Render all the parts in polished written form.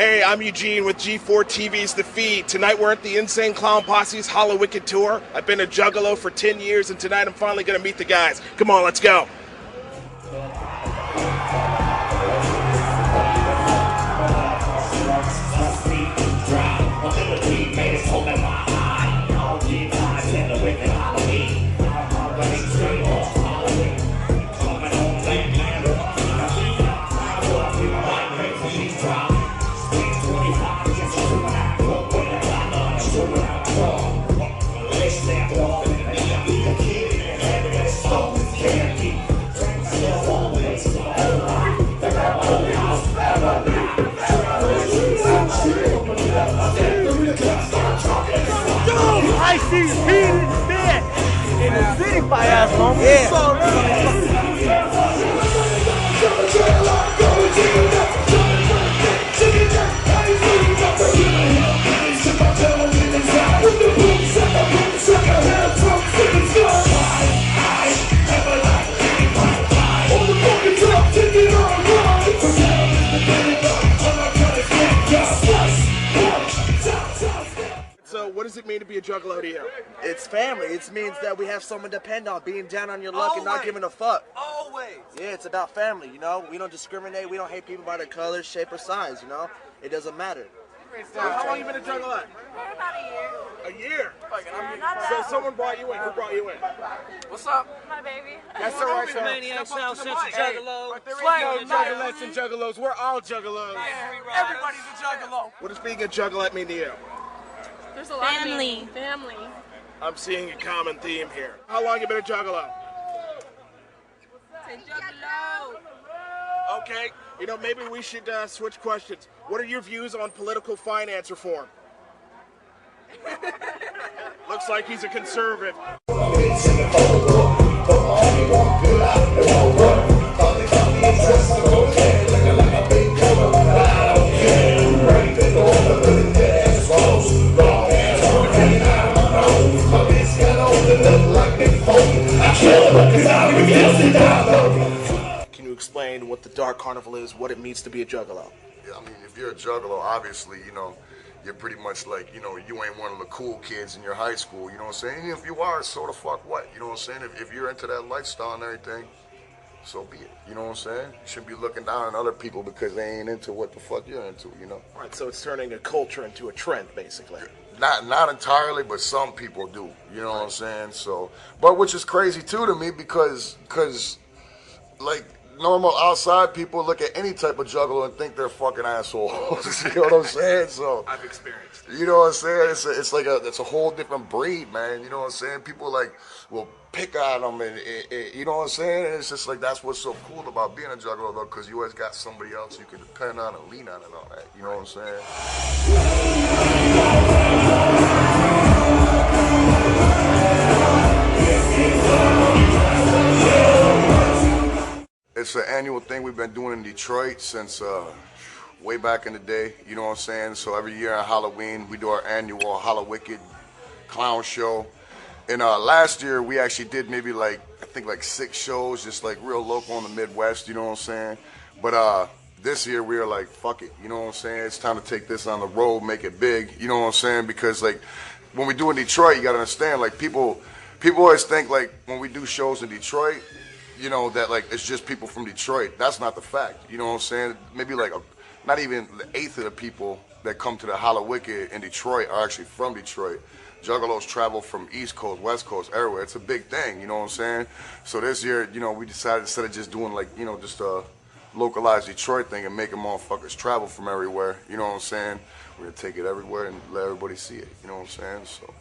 Hey, I'm Eugene with G4 TV's The Feed. Tonight we're at the Insane Clown Posse's Hollow Wicked Tour. I've been a juggalo for 10 years, and tonight I'm finally going to meet the guys. Come on, let's go. I see Pete instead in the city by ass moment. So what does it mean to be a juggalo to you? It's family. It means that we have someone to depend on, being down on your luck and not giving a fuck. Always. Yeah, it's about family, you know? We don't discriminate. We don't hate people by their color, shape, or size, you know? It doesn't matter. How long you been a juggalo? About a year. A year? Not So that. someone brought you in. Who brought you in? What's up? My baby. That's all right, sir. Maniac Sound Central Juggalo. There is Swag no the night. juggalos and juggalos. We're all juggalos. Everybody's a juggalo. What does being a juggalo mean to you? There's a lot Family. of family. I'm seeing a common theme here. How long you been a juggalo? Okay, you know, maybe we should switch questions. What are your views on political finance reform? Looks like he's a conservative. Can you explain what the Dark Carnival is, what it means to be a juggalo? Yeah, I mean, if you're a juggalo, obviously, you know, you're pretty much like, you know, you ain't one of the cool kids in your high school, you know what I'm saying? And if you are, so the fuck what? You know what I'm saying? If you're into that lifestyle and everything, so be it. You know what I'm saying? You shouldn't be looking down on other people because they ain't into what the fuck you're into, you know? All right, so it's turning a culture into a trend, basically. Not entirely, but some people do. You know what I'm saying? So, but which is crazy too to me because like normal outside people look at any type of juggler and think they're fucking assholes. You know what I'm saying? So I've experienced it. you know what I'm saying? It's a whole different breed, man. You know what I'm saying? People like will pick on them, and you know what I'm saying? And it's just like that's what's so cool about being a juggler, though, because you always got somebody else you can depend on and lean on and all that. You know what I'm saying? It's an annual thing we've been doing in Detroit since way back in the day, you know what I'm saying? So every year on Halloween, we do our annual Hollow Wicked clown show. And last year, we actually did maybe I think 6 shows, just like real local in the Midwest, you know what I'm saying? But this year, we were like, fuck it, you know what I'm saying? It's time to take this on the road, make it big, you know what I'm saying? Because like, when we do in Detroit, you gotta understand, like people always think like, when we do shows in Detroit, you know, that like, it's just people from Detroit. That's not the fact, you know what I'm saying? Maybe like, not even the 1/8 of the people that come to the Hollow Wicked in Detroit are actually from Detroit. Juggalos travel from East Coast, West Coast, everywhere. It's a big thing, you know what I'm saying? So this year, you know, we decided instead of just doing like, you know, just a localized Detroit thing and making motherfuckers travel from everywhere, you know what I'm saying? We're gonna take it everywhere and let everybody see it, you know what I'm saying? So,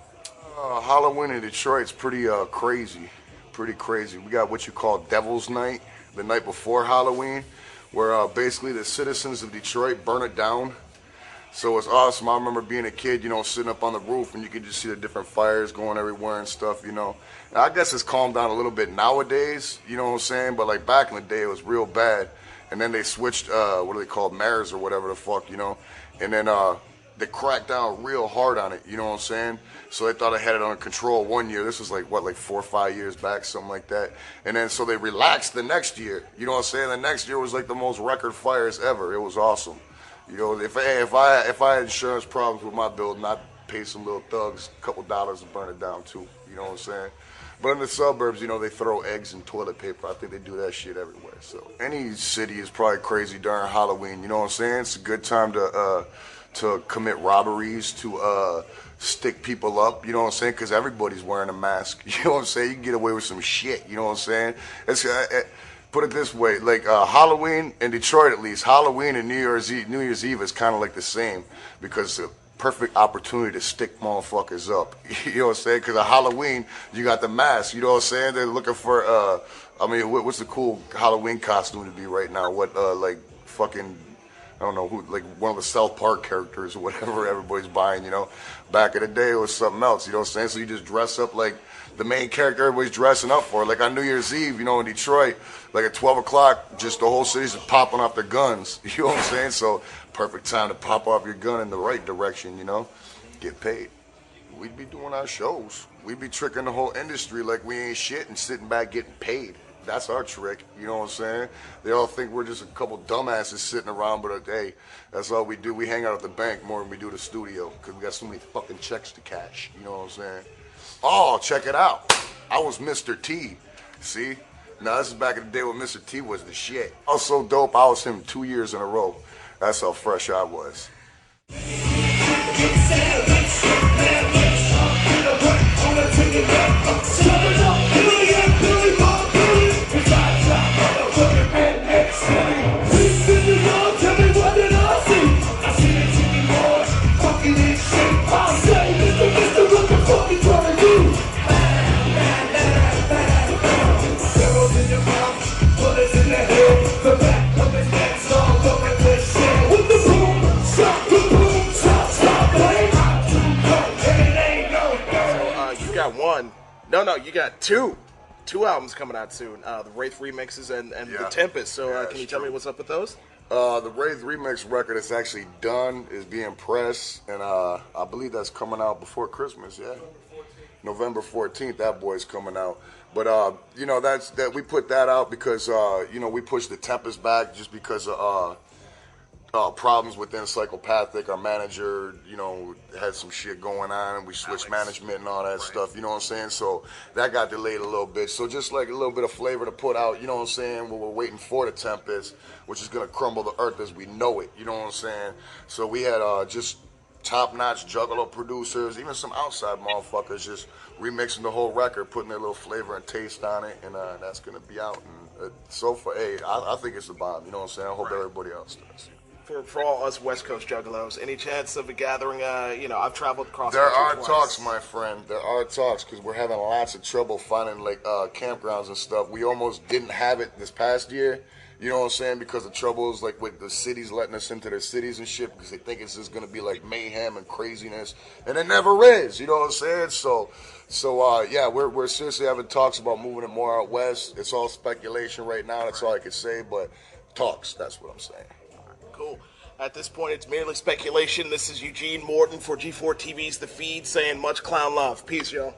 Halloween in Detroit's pretty crazy, pretty crazy. We got what you call Devil's Night, the night before Halloween, where basically the citizens of Detroit burn it down. So it's awesome. I remember being a kid, you know, sitting up on the roof and you could just see the different fires going everywhere and stuff, you know. And I guess it's calmed down a little bit nowadays, you know what I'm saying? But like back in the day, it was real bad. And then they switched, what are they called, mayors or whatever the fuck, you know. And then they cracked down real hard on it, you know what I'm saying? So they thought they had it under control one year. This was like, what, like 4 or 5 years back, something like that. And then so they relaxed the next year, you know what I'm saying? The next year was like the most record fires ever. It was awesome. You know, if I had insurance problems with my building, I'd pay some little thugs a couple dollars to burn it down too. You know what I'm saying? But in the suburbs, you know, they throw eggs and toilet paper. I think they do that shit everywhere. So any city is probably crazy during Halloween. You know what I'm saying? It's a good time to commit robberies, to stick people up. You know what I'm saying? Because everybody's wearing a mask. You know what I'm saying? You can get away with some shit. You know what I'm saying? It's put it this way, like Halloween in Detroit, at least Halloween and New Year's Eve is kind of like the same, because it's a perfect opportunity to stick motherfuckers up. You know what I'm saying? Because at Halloween you got the mask. You know what I'm saying? They're looking for I mean, what's the cool Halloween costume to be right now? What like fucking, I don't know who, like one of the South Park characters or whatever everybody's buying, you know. Back in the day it was something else, you know what I'm saying? So you just dress up like the main character everybody's dressing up for. Like on New Year's Eve, you know, in Detroit, like at 12 o'clock, just the whole city's just popping off their guns. You know what I'm saying? So perfect time to pop off your gun in the right direction, you know. Get paid. We'd be doing our shows. We'd be tricking the whole industry like we ain't shit and sitting back getting paid. That's our trick, you know what I'm saying? They all think we're just a couple dumbasses sitting around, but hey, that's all we do. We hang out at the bank more than we do the studio because we got so many fucking checks to cash, you know what I'm saying? Oh, check it out. I was Mr. T, see? Now, this is back in the day when Mr. T was the shit. I was so dope, I was him 2 years in a row. That's how fresh I was. You got two albums coming out soon. The Wraith remixes and The Tempest. So can you tell me what's up with those? The Wraith remix record is actually done, is being pressed, and I believe that's coming out before Christmas. Yeah, November 14th. That boy's coming out. But you know, that we put that out because you know, we pushed The Tempest back just because of problems within Psychopathic. Our manager, you know, had some shit going on, and we switched management and all that stuff, you know what I'm saying? So that got delayed a little bit. So just like a little bit of flavor to put out, you know what I'm saying? We're waiting for The Tempest, which is going to crumble the earth as we know it, you know what I'm saying? So we had just top-notch Juggalo producers, even some outside motherfuckers just remixing the whole record, putting their little flavor and taste on it, and that's going to be out. And so far, hey, I think it's a bomb, you know what I'm saying? I hope everybody else does. For all us West Coast Juggalos, any chance of a gathering? You know, I've traveled across. There are twice. talks, my friend. There are talks because we're having lots of trouble finding like campgrounds and stuff. We almost didn't have it this past year. You know what I'm saying? Because of troubles like with the cities letting us into their cities and shit because they think it's just gonna be like mayhem and craziness, and it never is. You know what I'm saying? So yeah, we're seriously having talks about moving it more out west. It's all speculation right now. That's all I can say, but talks. That's what I'm saying. Cool. At this point, it's merely speculation. This is Eugene Morton for G4 TV's The Feed saying much clown love. Peace, y'all.